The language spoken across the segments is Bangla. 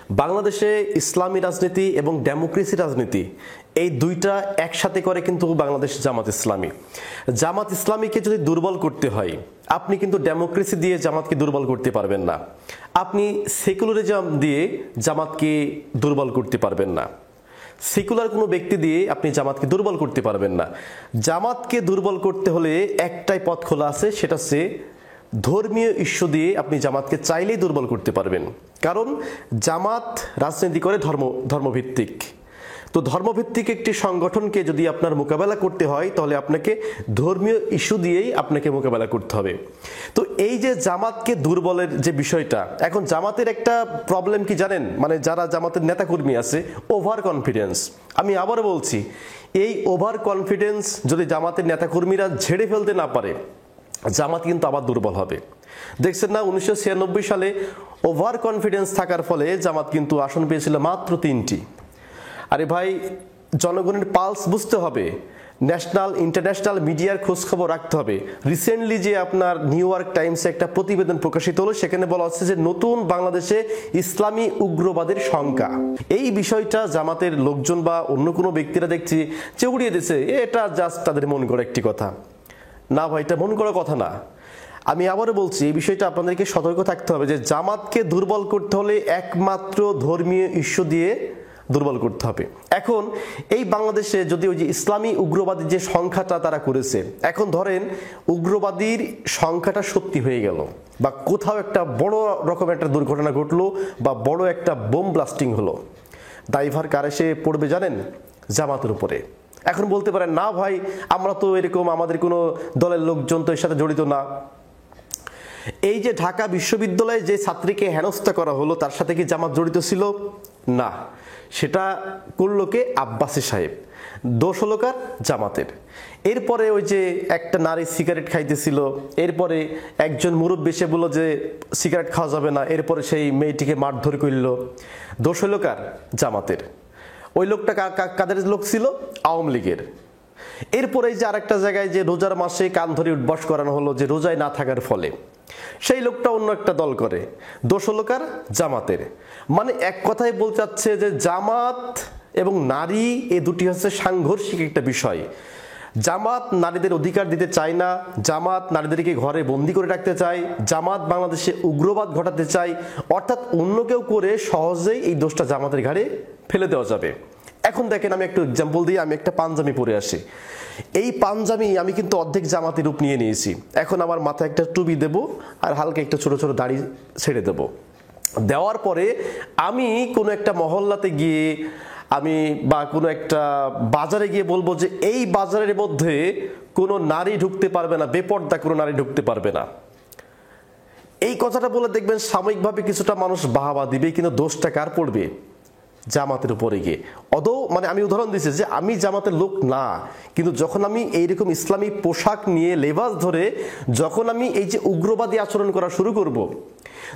বাংলাদেশে ইসলামী রাজনীতি এবং ডেমোক্রেসি রাজনীতি এই দুইটা একসাথে করে কিন্তু বাংলাদেশ জামাত ইসলামী। জামাত ইসলামীকে যদি দুর্বল করতে হয়, আপনি কিন্তু ডেমোক্রেসি দিয়ে জামাতকে দুর্বল করতে পারবেন না, আপনি সেকুলারিজম দিয়ে জামাতকে দুর্বল করতে পারবেন না, সেকুলার কোনো ব্যক্তি দিয়ে আপনি জামাতকে দুর্বল করতে পারবেন না। জামাতকে দুর্বল করতে হলে একটাই পথ খোলা আছে, সেটা হচ্ছে ধর্মীয় ইস্যু দিয়ে আপনি জামাতকে চাইলেই দুর্বল করতে পারবেন। কারণ জামাত রাজনীতি করে ধর্মভিত্তিক। তো ধর্মভিত্তিক একটি সংগঠনকে যদি আপনার মোকাবেলা করতে হয়, তাহলে আপনাকে ধর্মীয় ইস্যু দিয়েই আপনাকে মোকাবেলা করতে হবে। তো এই যে জামাতকে দুর্বলের যে বিষয়টা, এখন জামাতের একটা প্রবলেম কি জানেন? মানে যারা জামাতের নেতাকর্মী আছে, ওভার কনফিডেন্স। আমি আবারও বলছি, এই ওভার কনফিডেন্স যদি জামাতের নেতাকর্মীরা ঝেড়ে ফেলতে না পারে, জামাত কিন্তু আবার দুর্বল হবে। দেখছেন না, 1996 সালে ওভার কনফিডেন্স থাকার ফলে জামাত কিন্তু আসন পেয়েছিল মাত্র 3টি। আরে ভাই, জনগণের পালস বুঝতে হবে, ন্যাশনাল ইন্টারন্যাশনাল মিডিয়ার খোঁজখবর রাখতে হবে। রিসেন্টলি যে আপনার নিউ ইয়র্ক টাইমসে একটা প্রতিবেদন প্রকাশিত হলো, সেখানে বলা হচ্ছে যে নতুন বাংলাদেশে ইসলামী উগ্রবাদের সংখ্যা। এই বিষয়টা জামাতের লোকজন বা অন্য কোনো ব্যক্তিরা দেখছি যে উড়িয়ে দিচ্ছে, এটা জাস্ট তাদের মন গড়া একটি কথা। না ভাই, এটা মন করার কথা না। আমি আবারও বলছি, এই বিষয়টা আপনাদেরকে সতর্ক থাকতে হবে যে জামাতকে দুর্বল করতে হলে একমাত্র ধর্মীয় ইস্যু দিয়ে দুর্বল করতে হবে। এখন এই বাংলাদেশে যদি ওই যে ইসলামী উগ্রবাদী যে সংখ্যাটা তারা করেছে, এখন ধরেন উগ্রবাদীর সংখ্যাটা সত্যি হয়ে গেল, বা কোথাও একটা বড় রকমের একটা দুর্ঘটনা ঘটলো, বা বড় একটা বোম ব্লাস্টিং হলো, দায়ভার কার এসে পড়বে জানেন? জামাতের উপরে। এখন বলতে পারেন, না ভাই, আমরা তো এরকম, আমাদের কোনো দলের লোকজন তো এর সাথে জড়িত না। এই যে ঢাকা বিশ্ববিদ্যালয়ে যে ছাত্রীকে হেনস্থা করা হলো, তার সাথে কি জামাত জড়িত ছিল? না, সেটা করলো কে? আব্বাসী সাহেব। দোষ হলো কার? জামাতের। এরপরে ওই যে একটা নারী সিগারেট খাইতেছিল, এরপরে একজন মুরব্বি এসে বললো যে সিগারেট খাওয়া যাবে না, এরপরে সেই মেয়েটিকে মারধর করল, দোষ হলো কার? জামাতের। ওই লোকটা কাদের লোক ছিল? আওয়ামী লীগের। এরপরে যে আরেকটা জায়গায় যে রোজার মাসে কান ধরে উঠবাস করানো হলো, যে রোজায় না থাকার ফলে, সেই লোকটা অন্য একটা দল করে, দোষ হলো কার? জামাতের। মানে এক কথায় বলতে চাচ্ছে যে জামাত এবং নারী, এই দুটি হচ্ছে সাংঘর্ষিক একটা বিষয়। জামাত নারীদের অধিকার দিতে চায় না, জামাত নারীদেরকে ঘরে বন্দি করে রাখতে চায়, জামাত বাংলাদেশে উগ্রবাদ ঘটাতে চায়। অর্থাৎ অন্য কেউ করে সহজেই এই দোষটা জামাতের ঘাড়ে ফেলে দেওয়া যাবে। এখন দেখেন, আমি একটু এক্সাম্পল দিই। আমি একটা পাঞ্জাবি পরে আসি, এই পাঞ্জাবি আমি কিন্তু অর্ধেক জামাতি রূপ নিয়ে নিয়েছি। এখন আমার মাথায় একটা টুপি দেব, আর হালকা একটা ছোট ছোট দাড়ি ছেড়ে দেব। দেওয়ার পরে আমি কোনো একটা মহল্লাতে গিয়ে, আমি বা কোনো একটা বাজারে গিয়ে বলবো যে এই বাজারের মধ্যে কোনো নারী ঢুকতে পারবে না, বেপর্দা কোনো নারী ঢুকতে পারবে না। এই কথাটা বলে দেখবেন সাময়িকভাবে কিছুটা মানুষ বাহবা দিবে, কিন্তু দোষটা কার পড়বে? জামাতের উপরে গিয়ে। মানে আমি উদাহরণ দিচ্ছি যে আমি জামাতের লোক না, কিন্তু যখন আমি এইরকম ইসলামী পোশাক নিয়ে, লেবাস ধরে যখন আমি এই যে উগ্রবাদী আচরণ করা শুরু করব,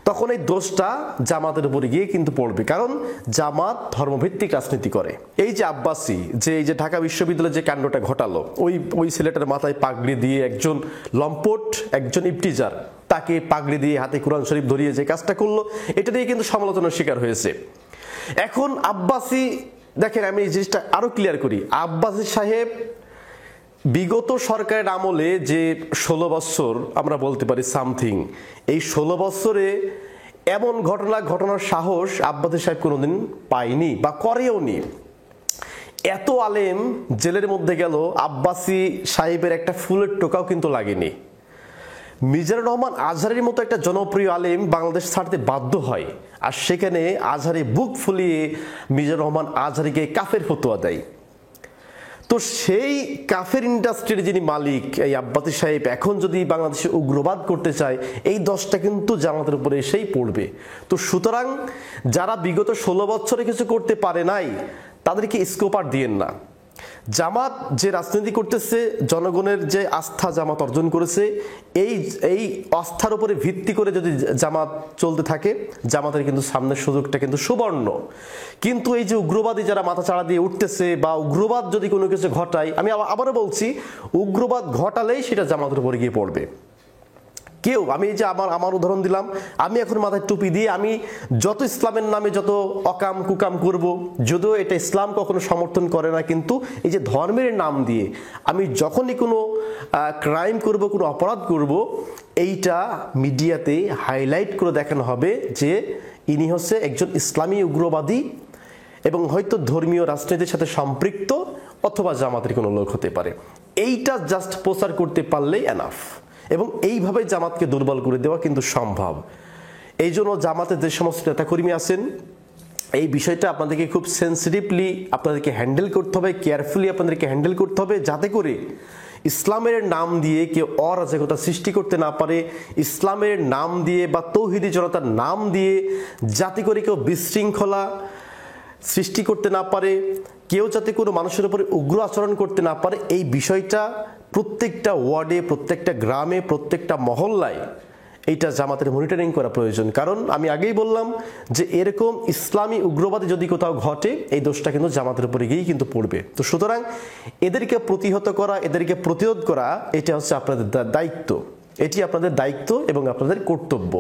তখন এই দোষটা জামাতের উপরে গিয়ে কিন্তু পড়বে। কারণ জামাত ধর্মভিত্তিক রাজনীতি করে। এই যে আব্বাসী, যে এই যে ঢাকা বিশ্ববিদ্যালয়ে যে কাণ্ডটা ঘটালো, ওই ছেলেটার মাথায় পাগড়ি দিয়ে একজন লম্পট, একজন ইফটিজার, তাকে পাগড়ি দিয়ে হাতে কোরআন শরীফ ধরিয়ে যে কাজটা করলো, এটা দিয়ে কিন্তু সমালোচনার শিকার হয়েছে। এখন আব্বাসী, দেখেন আমি এই জিনিসটা আরো ক্লিয়ার করি। আব্বাসী সাহেব বিগত সরকারের আমলে যে 16 বছর আমরা বলতে পারি সামথিং, এই 16 বছরে এমন ঘটনার সাহস আব্বাসী সাহেব কোনোদিন পায়নি বা করেও নি। এত আলেম জেলের মধ্যে গেল, আব্বাসী সাহেবের একটা ফুলের টোকাও কিন্তু লাগেনি। মিজানুর রহমান আজহারের মতো একটা জনপ্রিয় আলেম বাংলাদেশ ছাড়তে বাধ্য হয়, আর সেখানে আজহারি বুক ফুলিয়ে মিজানুর রহমান আজহারিকে কাফের ফতোয়া দেয়। তো সেই কাফের ইন্ডাস্ট্রির যিনি মালিক, এই আব্বাসী সাহেব, এখন যদি বাংলাদেশে উগ্রবাদ করতে চায়, এই দোষটা কিন্তু জামাতের উপরে এসেই পড়বে। তো সুতরাং যারা বিগত 16 বছরে কিছু করতে পারে নাই, তাদেরকে স্কোপ আর দিয়েন না। জামাত যে রাজনীতি করতেছে, জনগণের যে আস্থা জামাত অর্জন করেছে, এই আস্থার উপরে ভিত্তি করে যদি জামাত চলতে থাকে, জামাতের কিন্তু সামনের সুযোগটা কিন্তু সুবর্ণ। কিন্তু এই যে উগ্রবাদী যারা মাথা চাড়া দিয়ে উঠতেছে, বা উগ্রবাদ যদি কোনো কিছু ঘটায়, আমি আবারও বলছি, উগ্রবাদ ঘটালেই সেটা জামাতের উপরে গিয়ে পড়বে। কেউ, আমি এই যে আমার উদাহরণ দিলাম, আমি এখন মাথায় টুপি দিয়ে আমি যত ইসলামের নামে যত অকাম কুকাম করব, যদিও এটা ইসলাম কখনো সমর্থন করে না, কিন্তু এই যে ধর্মের নাম দিয়ে আমি যখনই কোনো ক্রাইম করব, কোনো অপরাধ করব, এইটা মিডিয়াতে হাইলাইট করে দেখানো হবে যে ইনি হচ্ছে একজন ইসলামী উগ্রবাদী এবং হয়তো ধর্মীয় রাজনীতির সাথে সম্পৃক্ত অথবা জামাতের কোনো লোক হতে পারে। এইটা জাস্ট প্রচার করতে পারলেই এনাফ, এবং এইভাবে জামাতকে দুর্বল করে দেওয়া কিন্তু সম্ভব। এই জন্য জামাতের যে সমস্ত নেতাকর্মী আছেন, এই বিষয়টা আপনাদেরকে খুব সেন্সিটিভলি আপনাদেরকে হ্যান্ডেল করতে হবে, কেয়ারফুলি আপনাদেরকে হ্যান্ডেল করতে হবে, যাতে করে ইসলামের নাম দিয়ে কেউ অরাজকতা সৃষ্টি করতে না পারে, ইসলামের নাম দিয়ে বা তৌহিদি জনতার নাম দিয়ে যাতে করে কেউ বিশৃঙ্খলা সৃষ্টি করতে না পারে, কেউ যাতে কোনো মানুষের উপরে উগ্র আচরণ করতে না পারে। এই বিষয়টা প্রত্যেকটা ওয়ার্ডে, প্রত্যেকটা গ্রামে, প্রত্যেকটা মহল্লায় এইটা জামাতের মনিটরিং করা প্রয়োজন। কারণ আমি আগেই বললাম যে এরকম ইসলামী উগ্রবাদী যদি কোথাও ঘটে, এই দোষটা কিন্তু জামাতের উপরে গিয়েই কিন্তু পড়বে। তো সুতরাং এদেরকে প্রতিহত করা, এদেরকে প্রতিরোধ করা, এটা হচ্ছে আপনাদের দায়িত্ব, এটি আপনাদের দায়িত্ব এবং আপনাদের কর্তব্য।